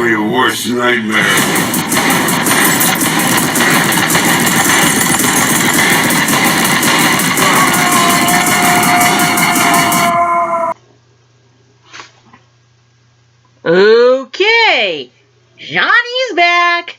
your worst nightmare. Okay, Johnny's back.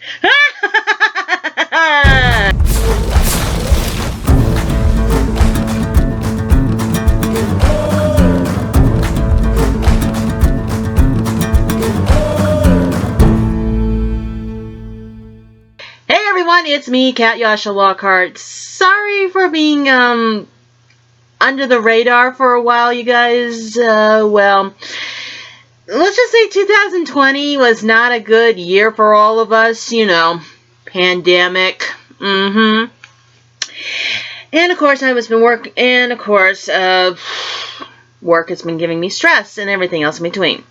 Hey everyone, it's me, Kat Yasha Lockhart. Sorry for being under the radar for a while, you guys. Well, let's just say 2020 was not a good year for all of us, you know, pandemic. And of course, work has been giving me stress and everything else in between.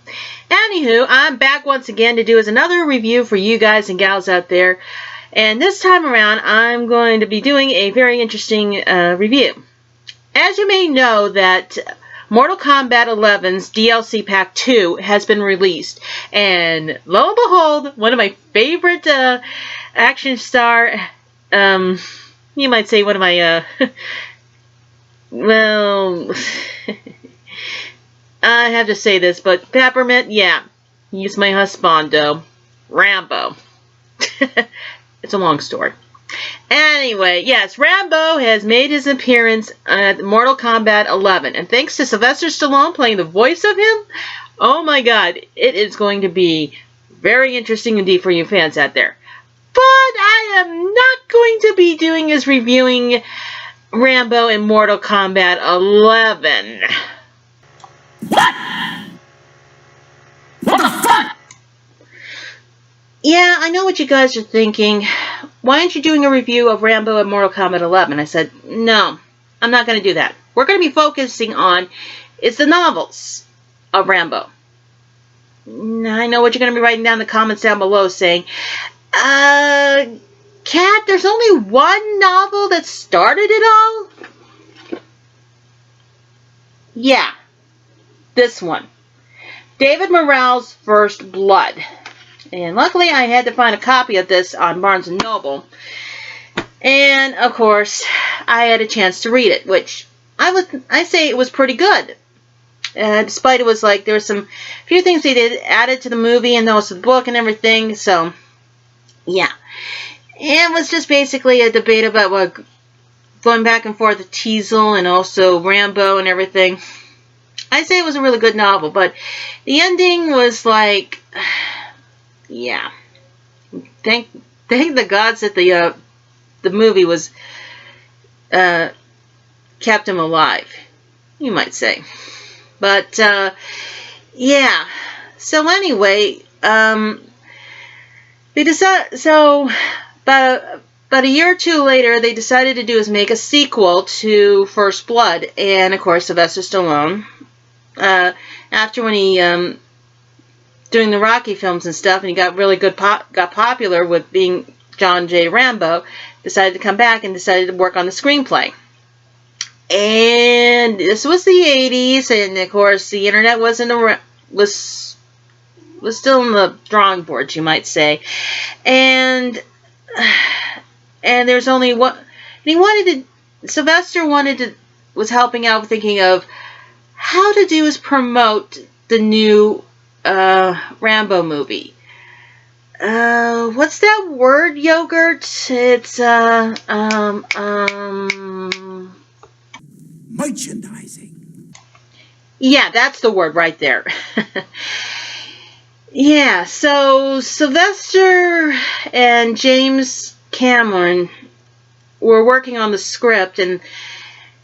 Anywho, I'm back once again to do another review for you guys and gals out there. And this time around, I'm going to be doing a very interesting review. As you may know, that Mortal Kombat 11's DLC Pack 2 has been released. And lo and behold, one of my favorite action star, you might say one of my, well, I have to say this, but Peppermint, yeah, he's my husbando, Rambo. It's a long story. Anyway, yes, Rambo has made his appearance at Mortal Kombat 11. And thanks to Sylvester Stallone playing the voice of him, oh my god, it is going to be very interesting indeed for you fans out there. But I am not going to be doing is reviewing Rambo in Mortal Kombat 11. What? What the fuck? Yeah, I know what you guys are thinking. Why aren't you doing a review of Rambo and Mortal Kombat 11? I said, no, I'm not going to do that. We're going to be focusing on is the novels of Rambo. I know what you're going to be writing down in the comments down below saying, Kat, there's only one novel that started it all? Yeah, this one. David Morale's First Blood. And luckily, I had to find a copy of this on Barnes & Noble. And, of course, I had a chance to read it, which I say it was pretty good. Despite it was like, there were some few things they did added to the movie and also the book and everything. So, yeah. And it was just basically a debate about what going back and forth with Teasel and also Rambo and everything. I say it was a really good novel, but the ending was like... Yeah, thank the gods that the movie was kept him alive, you might say. But yeah. So anyway, they decided. So about a year or two later, they decided to do is make a sequel to First Blood, and of course Sylvester Stallone. After when he doing the Rocky films and stuff, and he got really got popular with being John J. Rambo, decided to come back and decided to work on the screenplay. And this was the 80s, and of course the internet was still in the drawing boards, you might say. And there's only one. And Sylvester was helping out with thinking of how to do is promote the new Rambo movie. What's that word, Yogurt? It's Merchandising. Yeah, that's the word right there. Yeah, so Sylvester and James Cameron were working on the script, and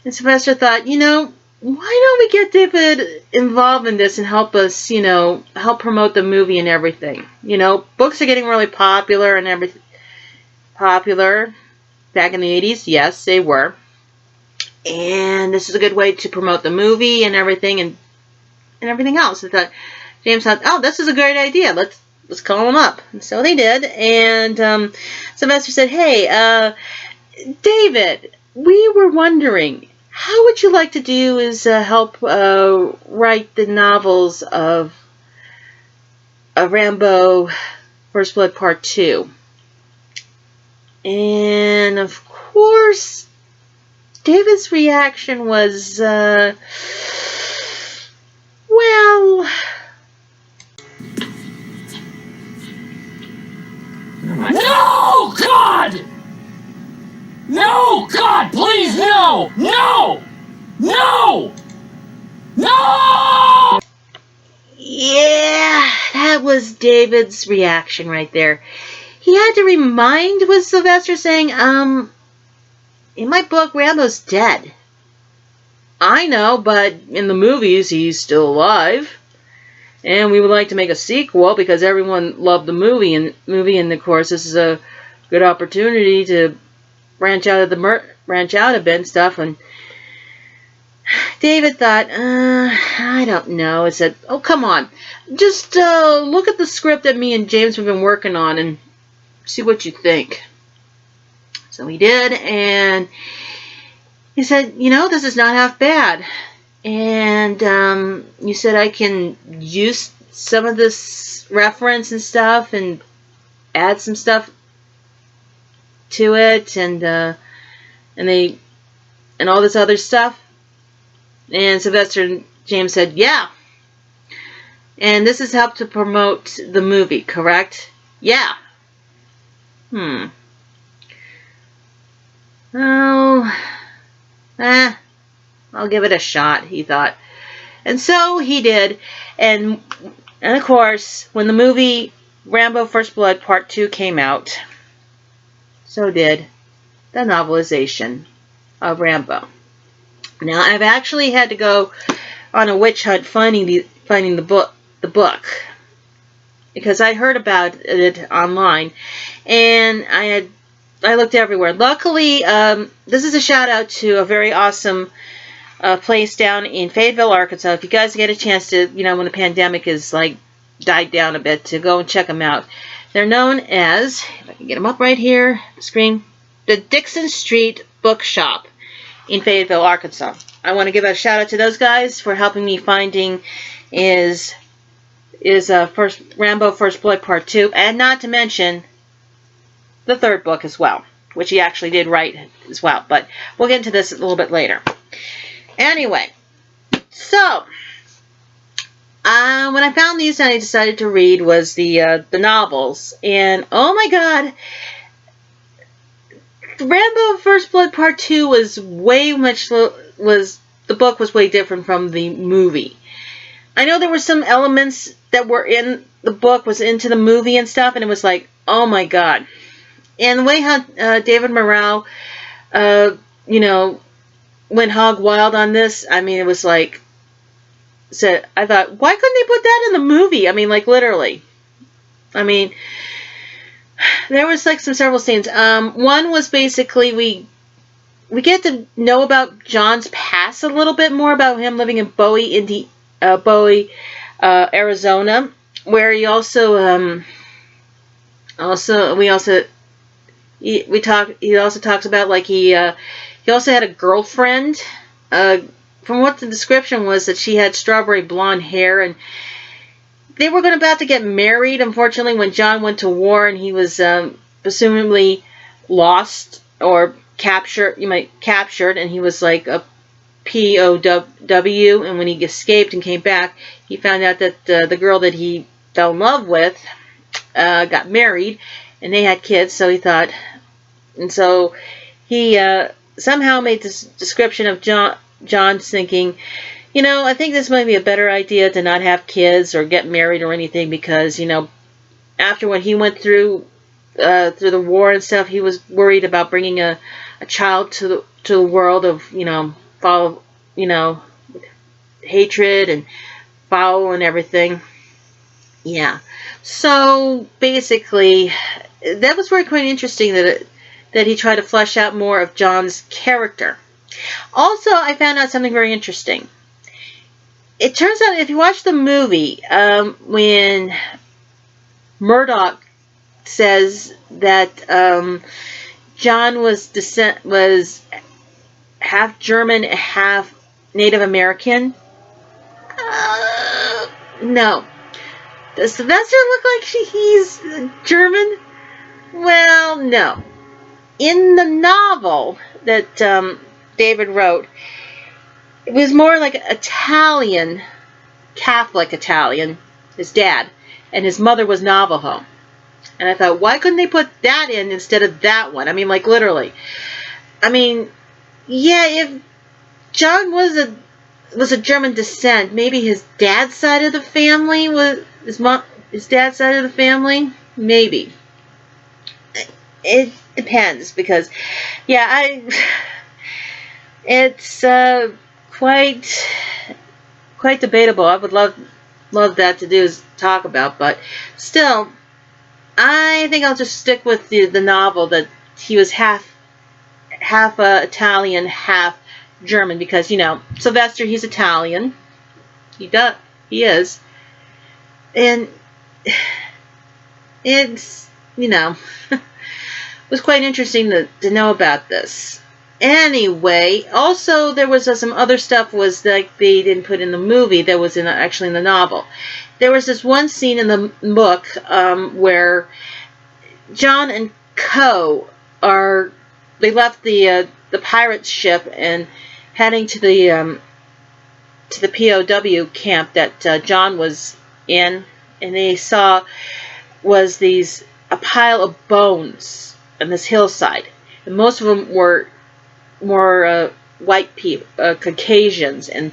Sylvester thought, you know, why don't we get David involved in this and help us, you know, help promote the movie and everything. You know, books are getting really popular and everything. Popular back in the 80s, yes, they were. And this is a good way to promote the movie and everything and everything else. I thought, James thought, oh, this is a great idea. Let's call him up. And so they did. And Sylvester said, hey, David, we were wondering, how would you like to do is help write the novels of Rambo First Blood Part 2. And of course, David's reaction was, well... No, God! No, God, please, no! No! No! No! Yeah, that was David's reaction right there. He had to remind, was Sylvester saying, in my book, Rambo's dead. I know, but in the movies, he's still alive. And we would like to make a sequel because everyone loved the movie. And of course, this is a good opportunity to branch out a bit and stuff. And David thought, I don't know. I said, oh, come on. Just look at the script that me and James have been working on and see what you think. So he did, and he said, this is not half bad. And you said I can use some of this reference and stuff and add some stuff to it and all this other stuff. And Sylvester and James said, yeah. And this has helped to promote the movie, correct? Yeah. Oh, I'll give it a shot, he thought. And so he did. And of course, when the movie Rambo First Blood Part 2 came out, so did the novelization of Rambo. Now, I've actually had to go on a witch hunt finding the book because I heard about it online, and I looked everywhere. Luckily, this is a shout out to a very awesome place down in Fayetteville, Arkansas. If you guys get a chance to, when the pandemic is died down a bit, to go and check them out. They're known as, if I can get them up right here, the screen, the Dixon Street Bookshop in Fayetteville, Arkansas. I want to give a shout out to those guys for helping me finding is Rambo First Blood Part 2, and not to mention the third book as well, which he actually did write as well. But we'll get into this a little bit later. Anyway, so when I found these and I decided to read was the novels, and oh my God, Rambo First Blood Part 2 was the book was way different from the movie. I know there were some elements that were in the book was into the movie and stuff, and it was like, oh my God. And the way how David Morrell, went hog wild on this, I mean, it was like, I thought, why couldn't they put that in the movie? I mean, literally. I mean, there was some several scenes. One was basically we get to know about John's past a little bit more, about him living in Bowie, Arizona, where he also he also talks about he also had a girlfriend. From what the description was, that she had strawberry blonde hair, and they were about to get married. Unfortunately, when John went to war and he was presumably lost or captured, and he was like a POW. And when he escaped and came back, he found out that the girl that he fell in love with got married, and they had kids. So he thought, and so he somehow made this description of John's thinking, I think this might be a better idea to not have kids or get married or anything, because after what he went through the war and stuff, he was worried about bringing a child to the world of follow hatred and foul and everything. Yeah. So basically, that was very quite interesting that he tried to flesh out more of John's character. Also, I found out something very interesting. It turns out, if you watch the movie, when Murdoch says that John was half German, half Native American, no. Does Sylvester look like he's German? Well, no. In the novel that David wrote, it was more like Italian, Catholic Italian, his dad, and his mother was Navajo. And I thought, why couldn't they put that in instead of that one? I mean, like, literally. I mean, yeah, if John was a German descent, maybe his dad's side of the family was his dad's side of the family, maybe. It depends because, yeah, it's quite debatable. I would love that to do is talk about, but still, I think I'll just stick with the novel that he was half Italian, half German, because Sylvester, he's Italian. He is, and it's it was quite interesting to know about this. Anyway, also there was some other stuff was like they didn't put in the movie that was actually in the novel. There was this one scene in the book where John and Co they left the pirate ship and heading to the POW camp that John was in, and they saw was a pile of bones on this hillside, and most of them were more white people, Caucasians, and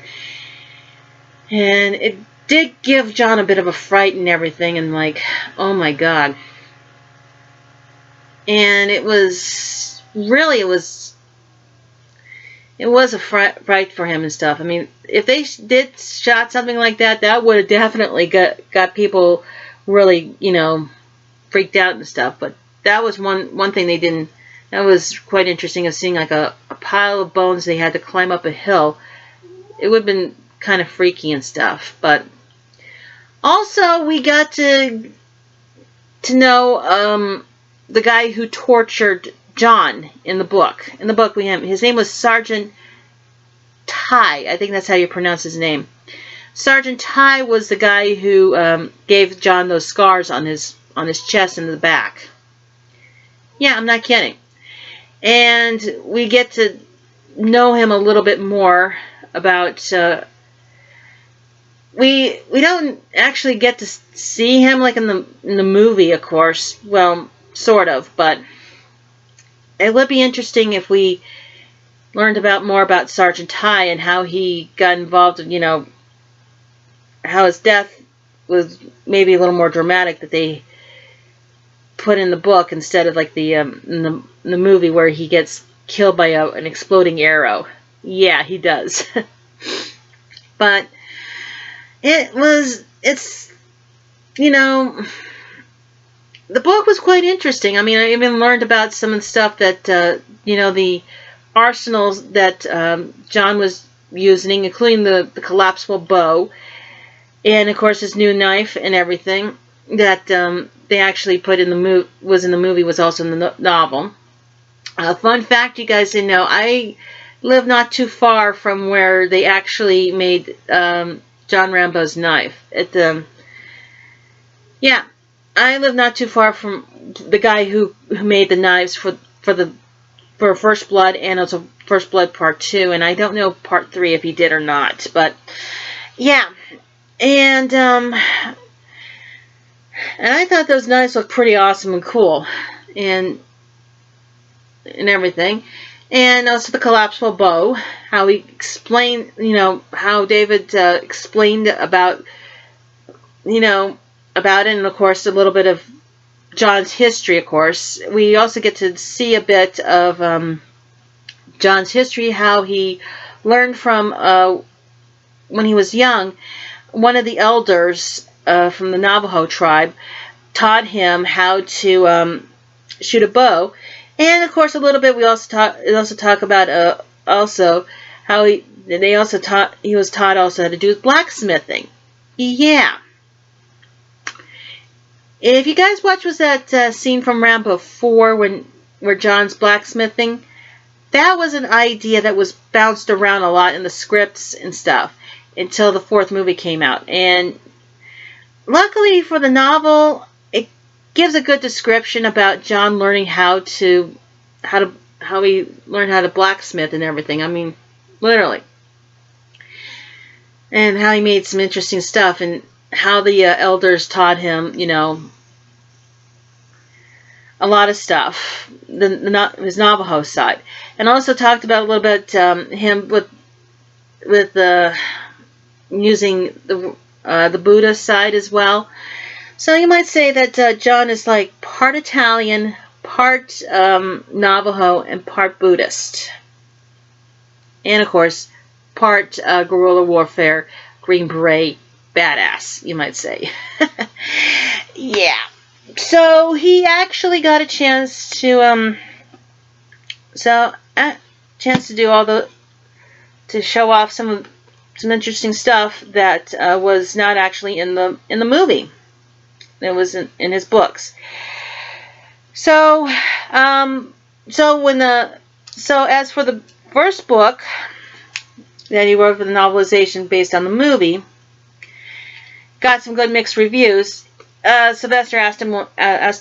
it did give John a bit of a fright and everything, and like, oh my God. And it was a fright for him and stuff. I mean, if they did shot something like that, that would have definitely got people really, freaked out and stuff. But that was one thing they didn't. That was quite interesting, of seeing like a pile of bones. They had to climb up a hill. It would have been kind of freaky and stuff. But also we got to know the guy who tortured John in the book. In the book, his name was Sergeant Ty. I think that's how you pronounce his name. Sergeant Ty was the guy who gave John those scars on his chest and the back. Yeah, I'm not kidding. And we get to know him a little bit more about. We don't actually get to see him like in the movie, of course. Well, sort of, but it would be interesting if we learned more about Sergeant Ty and how he got involved in, how his death was maybe a little more dramatic that they put in the book instead of like in the movie where he gets killed by an exploding arrow. Yeah, he does. But it's the book was quite interesting. I mean, I even learned about some of the stuff that the arsenals that John was using, including the collapsible bow, and of course his new knife and everything that they actually put in the movie was also in the novel. Fun fact, you guys didn't know, I live not too far from where they actually made John Rambo's knife. Yeah, I live not too far from the guy who made the knives for First Blood, and also First Blood Part 2, and I don't know Part 3 if he did or not, but yeah. And I thought those knives looked pretty awesome and cool, and everything. And also the collapsible bow, how he explained, how David explained about it, and of course a little bit of John's history. Of course, we also get to see a bit of John's history, how he learned from when he was young. One of the elders from the Navajo tribe taught him how to shoot a bow, and of course a little bit we also talk about also how he was taught also how to do blacksmithing. Yeah. If you guys watch, was that scene from Rambo 4 where John's blacksmithing? That was an idea that was bounced around a lot in the scripts and stuff until the fourth movie came out. And luckily for the novel, it gives a good description about John learning how he learned how to blacksmith and everything. I mean, literally. And how he made some interesting stuff, and how the elders taught him, a lot of stuff, his Navajo side, and also talked about a little bit him with using the Buddha side as well. So you might say that John is like part Italian, part Navajo, and part Buddhist, and of course part guerrilla warfare, Green Beret badass, you might say. Yeah. So he actually got a chance to do to show off some interesting stuff that was not actually in the movie. It was in his books. So as for the first book that he wrote for the novelization based on the movie, got some good mixed reviews. Sylvester asked him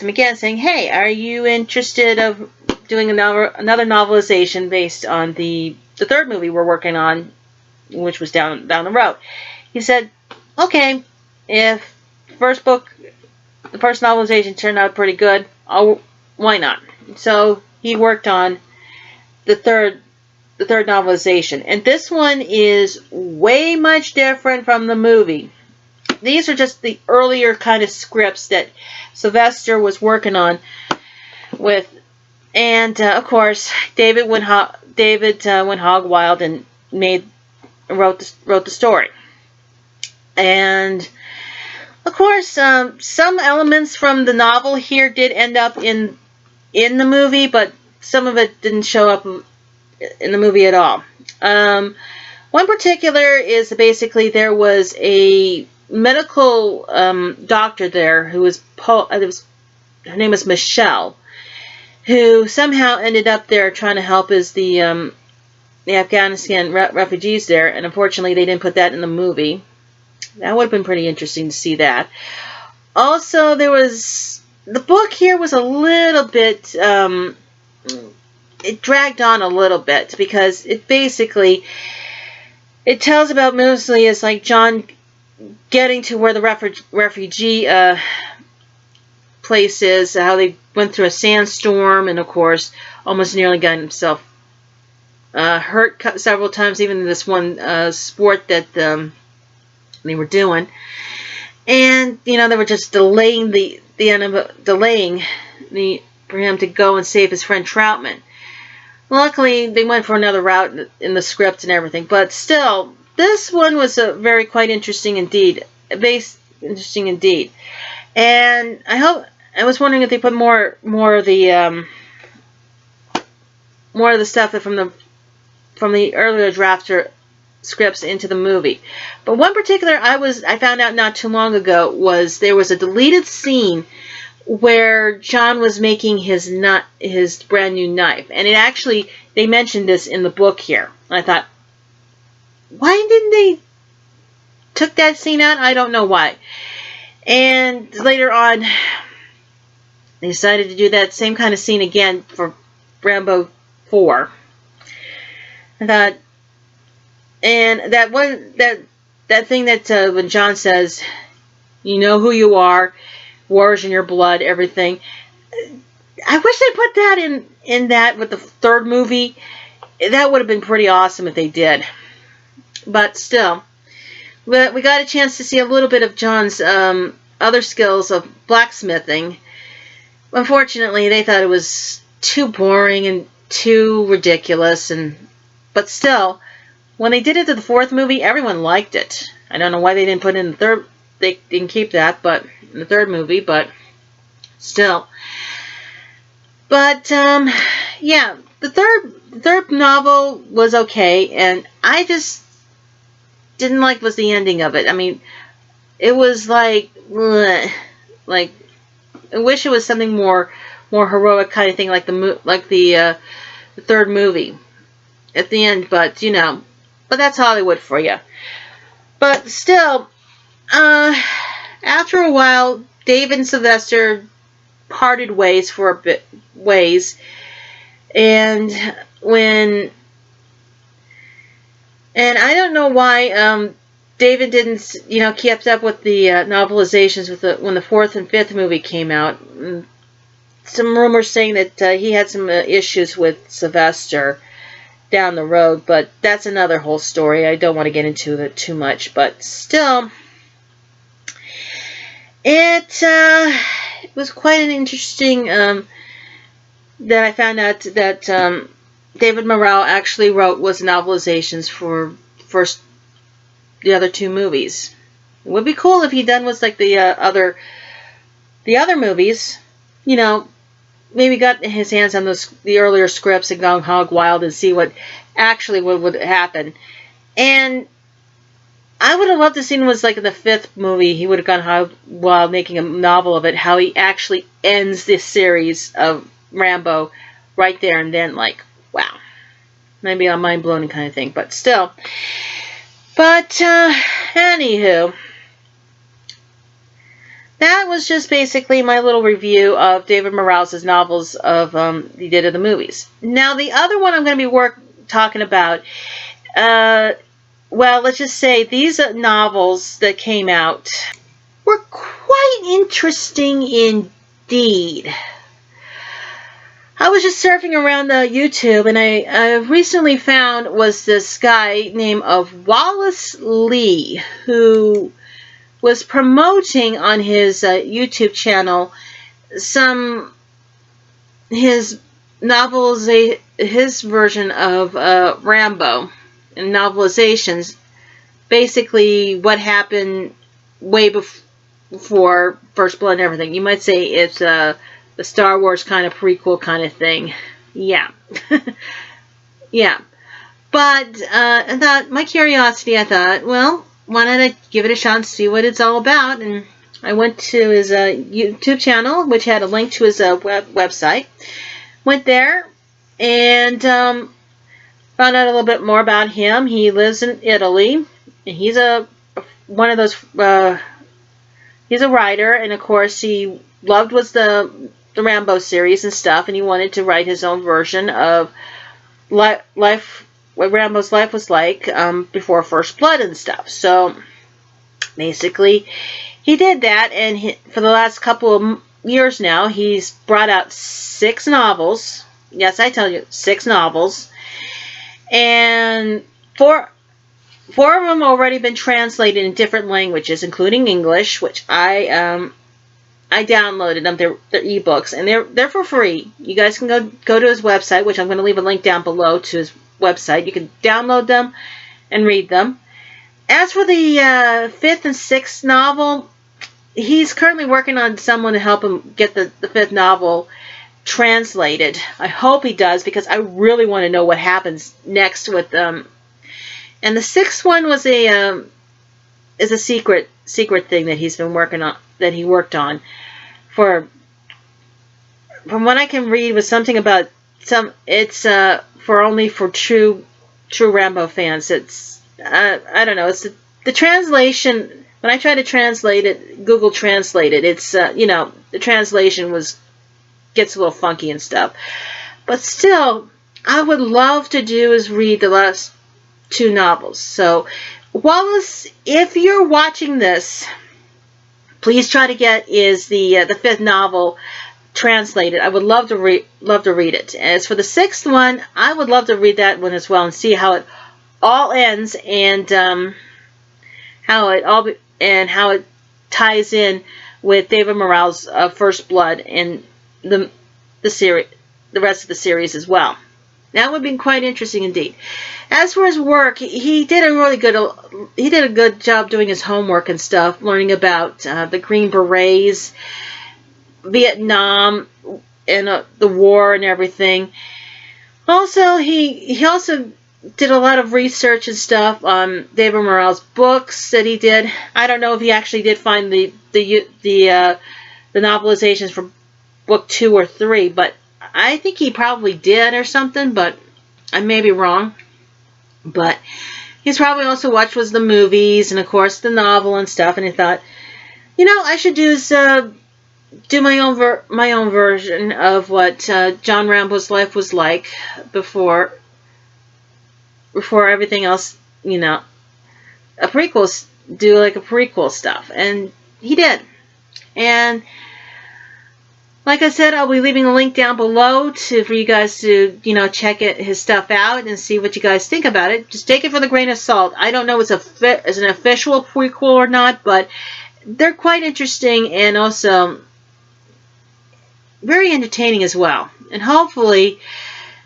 again, saying, "Hey, are you interested of doing another novelization based on the third movie we're working on, which was down the road?" He said, "Okay, if the first novelization turned out pretty good, why not?" So he worked on the third novelization, and this one is way much different from the movie. These are just the earlier kind of scripts that Sylvester was working on with, and of course David went hog wild and wrote the story. And of course, some elements from the novel here did end up in the movie, but some of it didn't show up in the movie at all. One particular is basically there was a medical doctor there who was her name was Michelle, who somehow ended up there trying to help the Afghanistan refugees there, and unfortunately they didn't put that in the movie. That would have been pretty interesting to see that. Also, the book here was a little bit it dragged on a little bit, because it tells about mostly as like John getting to where the refugee place is, how they went through a sandstorm, and of course almost nearly got himself hurt several times, even in this one sport that they were doing. And they were just delaying for him to go and save his friend Troutman. Luckily, they went for another route in the script and everything, but still, this one was very quite interesting indeed. Interesting indeed. And I was wondering if they put more of the stuff from the earlier drafter scripts into the movie. But one particular I found out not too long ago was there was a deleted scene where John was making his brand new knife, and they mentioned this in the book here. And I thought, why didn't they took that scene out? I don't know why. And later on, they decided to do that same kind of scene again for Rambo 4. I thought, and that thing that when John says, "You know who you are, war's in your blood," everything. I wish they put that in that with the third movie. That would have been pretty awesome if they did. But still, we got a chance to see a little bit of John's other skills of blacksmithing. Unfortunately, they thought it was too boring and too ridiculous, but still, when they did it to the fourth movie, everyone liked it. I don't know why they didn't put it in the third. They didn't keep that, but in the third movie, but still. But yeah, the third novel was okay, and I just didn't like was the ending of it. I mean, it was like I wish it was something more heroic kind of thing, like the third movie at the end. But but that's Hollywood for you. But still, after after a while, David and Sylvester parted ways for a bit. And when and I don't know why David didn't, kept up with the novelizations when the fourth and fifth movie came out. Some rumors saying that he had some issues with Sylvester down the road, but that's another whole story. I don't want to get into it too much, but still, it was quite an interesting that I found out that David Morrell actually was novelizations for the other two movies. It would be cool if he done was like the other movies, maybe got his hands on the earlier scripts and gone hog wild and see what actually would happen. And I would have loved to see was like in the fifth movie, he would have gone hog wild making a novel of it, how he actually ends this series of Rambo right there and then, like, wow. Maybe a mind-blowing kind of thing, but still. But, anywho, that was just basically my little review of David Morales' novels of he did of the movies. Now, the other one I'm going to be talking about, well, let's just say these novels that came out were quite interesting indeed. I was just surfing around YouTube, and I recently found was this guy named Wallace Lee, who was promoting on his YouTube channel his novels, his version of Rambo, and novelizations, basically what happened way before First Blood and everything. You might say it's the Star Wars kind of prequel kind of thing. Yeah. Yeah. But I thought, my curiosity, I thought, well, why not I give it a shot and see what it's all about? And I went to his YouTube channel, which had a link to his website. Went there and found out a little bit more about him. He lives in Italy, and he's one of those. He's a writer, and of course he loved the Rambo series and stuff, and he wanted to write his own version of life, what Rambo's life was like before First Blood and stuff. So basically, he did that, and for the last couple of years now, he's brought out 6 novels. Yes, I tell you, 6 novels, and four of them already been translated in different languages, including English, which I downloaded them. They're ebooks, and they're for free. You guys can go to his website, which I'm going to leave a link down below to his website. You can download them and read them. As for the 5th and 6th novel, he's currently working on someone to help him get the 5th novel translated. I hope he does, because I really want to know what happens next with them. And the 6th one was is a secret thing that he's been working on, that he worked on from what I can read, was something about it's for true Rambo fans. It's I don't know, it's the translation. When I try to translate it, Google Translate it, it's the translation gets a little funky and stuff. But still, I would love to do is read the last 2 novels. So, Wallace, if you're watching this, please try to get the 5th novel translated. I would love to read it. As for the 6th one, I would love to read that one as well and see how it all ends, and how it ties in with David Morrell's First Blood and the rest of the series as well. That would be quite interesting indeed. As for his work, he did a good job doing his homework and stuff, learning about the Green Berets, Vietnam, and the war and everything. Also, he also did a lot of research and stuff on David Morrell's books that he did. I don't know if he actually did find the novelizations for book 2 or 3, but I think he probably did or something, but I may be wrong. But he's probably also watched the movies and, of course, the novel and stuff, and he thought, I should do my own version of what John Rambo's life was like before everything else. A prequel, do like a prequel stuff, and he did. And like I said, I'll be leaving a link down below for you guys to check his stuff out and see what you guys think about it. Just take it with a grain of salt. I don't know if it's an official prequel or not, but they're quite interesting and also very entertaining as well. And hopefully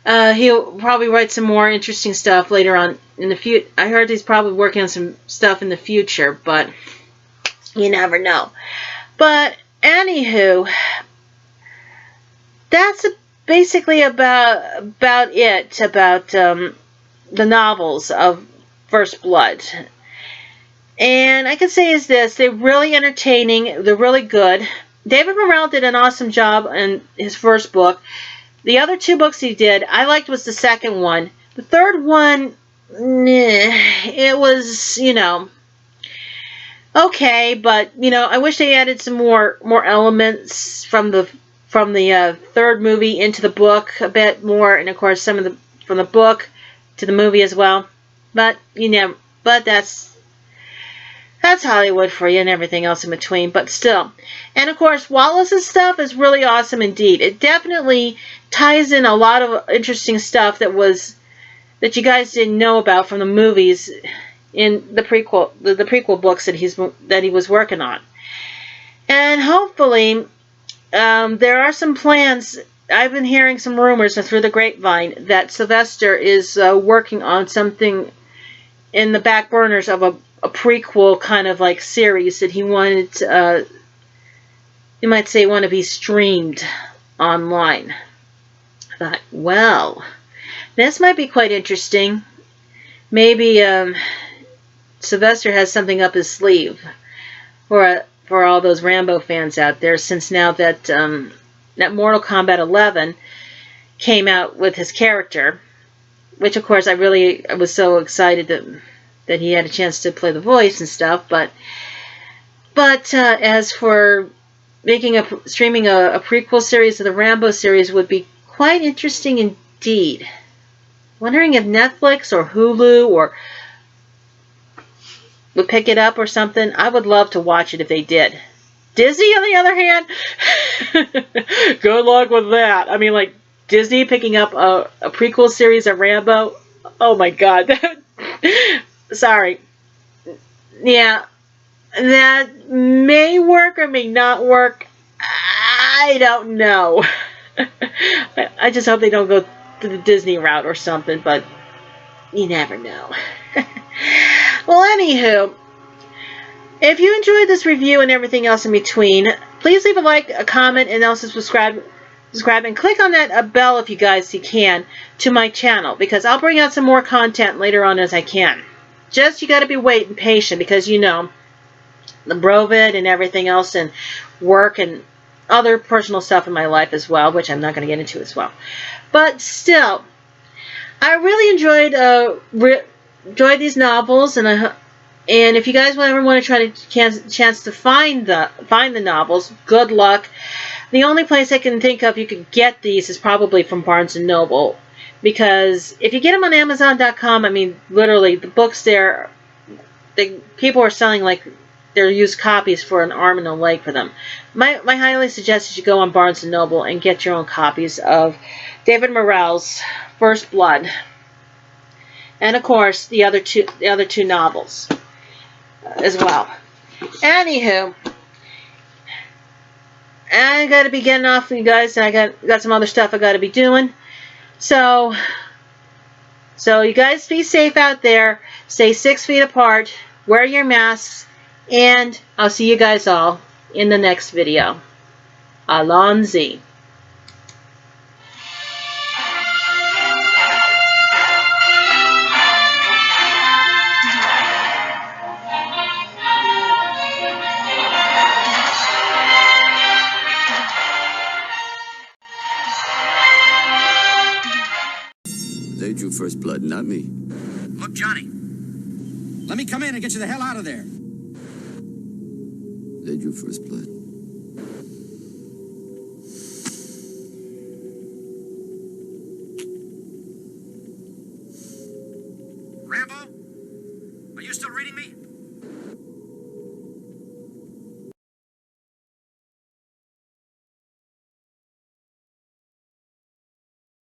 he'll probably write some more interesting stuff later on in the future. I heard he's probably working on some stuff in the future, but you never know. But anywho, that's basically about it about the novels of First Blood. And I can say is this: they're really entertaining. They're really good. David Morrell did an awesome job in his first book. The other two books he did, I liked was the second one. The third one, it was, okay, but I wish they added some more elements from the third movie into the book a bit more, and of course some of the from the book to the movie as well. But that's Hollywood for you and everything else in between, but still. And of course, Wallace's stuff is really awesome indeed. It definitely ties in a lot of interesting stuff that you guys didn't know about from the movies in the prequel books that he was working on. And hopefully, there are some plans. I've been hearing some rumors through the grapevine that Sylvester is working on something in the back burners of a prequel kind of like series that he wanted, you might say, want to be streamed online. I thought, well, this might be quite interesting. Maybe Sylvester has something up his sleeve for all those Rambo fans out there, since now that that Mortal Kombat 11 came out with his character, which of course I was so excited that he had a chance to play the voice and stuff. But as for streaming a prequel series of the Rambo series would be quite interesting indeed. Wondering if Netflix or Hulu would pick it up or something. I would love to watch it if they did. Disney, on the other hand, good luck with that. I mean, like, Disney picking up a prequel series of Rambo. Oh my God. Sorry. Yeah, that may work or may not work. I don't know. I just hope they don't go to the Disney route or something, but you never know. Well, anywho, if you enjoyed this review and everything else in between, please leave a like, a comment, and also subscribe, and click on that bell if you guys can to my channel, because I'll bring out some more content later on as I can. Just you got to be waiting patient, because the Brovid and everything else, and work and other personal stuff in my life as well, which I'm not going to get into as well. But still, I really enjoyed these novels, and if you guys ever want to try to chance to find the novels, good luck. The only place I can think of you could get these is probably from Barnes & Noble, because if you get them on Amazon.com, I mean, literally, the books there, people are selling like their used copies for an arm and a leg for them. My highly suggested you go on Barnes & Noble and get your own copies of David Morrell's First Blood, and of course the other two novels as well. Anywho, I gotta be getting off of you guys, and I got some other stuff I gotta be doing. So you guys be safe out there. Stay 6 feet apart. Wear your masks. And I'll see you guys all in the next video. Alonzi. They drew first blood, not me. Look, Johnny. Let me come in and get you the hell out of there. They drew first blood. Rambo? Are you still reading